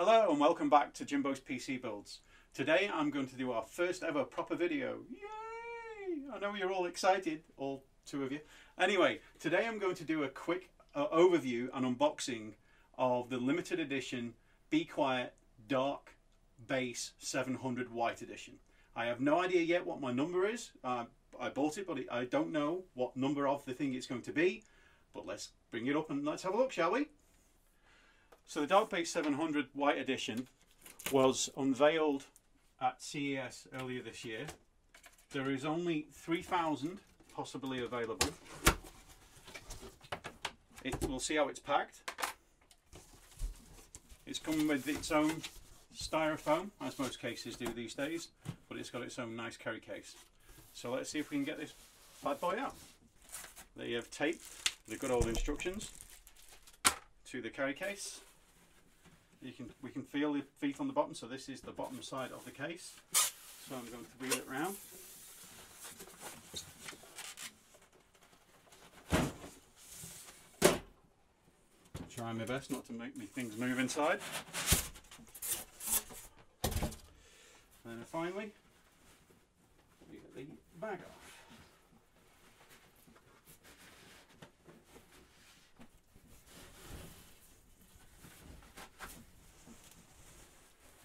Hello and welcome back to Jimbo's PC Builds. Today I'm going to do our first ever proper video. Yay! I know you're all excited, all two of you. Anyway, today I'm going to do a quick overview and unboxing of the limited edition Be Quiet Dark Base 700 White Edition. I have no idea yet what my number is. I bought it, but I don't know what number of the thing it's going to be. But let's bring it up and let's have a look, shall we? So the Dark Base 700 White Edition was unveiled at CES earlier this year. There is only 3,000 possibly available. We'll see how it's packed. It's come with its own styrofoam, as most cases do these days, but it's got its own nice carry case. So let's see if we can get this bad boy out. They have taped the good old instructions to the carry case. We can feel the feet on the bottom, so this is the bottom side of the case. So I'm going to wheel it round. Try my best not to make me things move inside. And then finally, we get the bag off.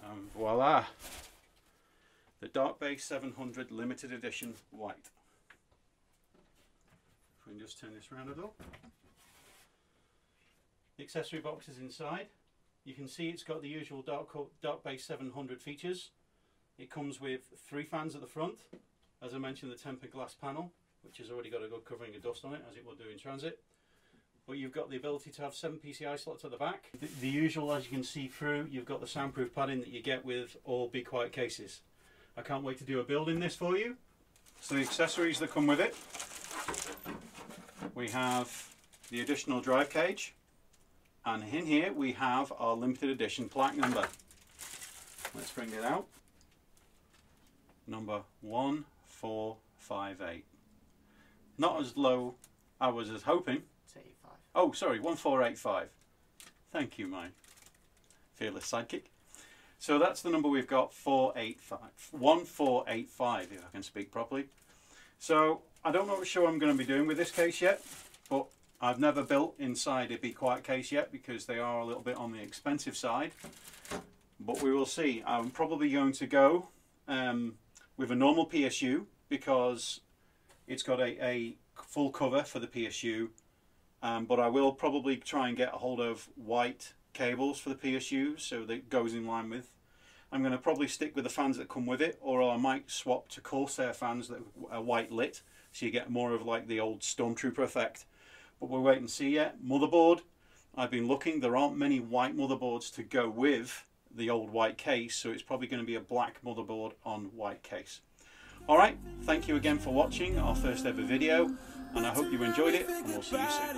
And voila! The Dark Base 700 Limited Edition White. If we can just turn this around a little. The accessory box is inside. You can see it's got the usual Dark Base 700 features. It comes with 3 fans at the front. As I mentioned, the tempered glass panel, which has already got a good covering of dust on it, as it will do in transit. But you've got the ability to have 7 PCI slots at the back. The usual, as you can see through, you've got the soundproof padding that you get with all Be Quiet cases. I can't wait to do a build in this for you. So the accessories that come with it. We have the additional drive cage. And in here we have our limited edition plaque number. Let's bring it out. Number 1458. Not as low I was as hoping. Oh, sorry, 1485. Thank you, my fearless sidekick. So that's the number we've got, 1485, if I can speak properly. So I don't know what show I'm going to be doing with this case yet, but I've never built inside a Be Quiet case yet because they are a little bit on the expensive side. But we will see. I'm probably going to go with a normal PSU because it's got a full cover for the PSU. But I will probably try and get a hold of white cables for the PSU so that it goes in line with. I'm going to probably stick with the fans that come with it, or I might swap to Corsair fans that are white lit so you get more of like the old Stormtrooper effect. But we'll wait and see yet. Motherboard, I've been looking, there aren't many white motherboards to go with the old white case, so it's probably going to be a black motherboard on white case. Alright, thank you again for watching our first ever video, and I hope you enjoyed it, and we'll see you soon.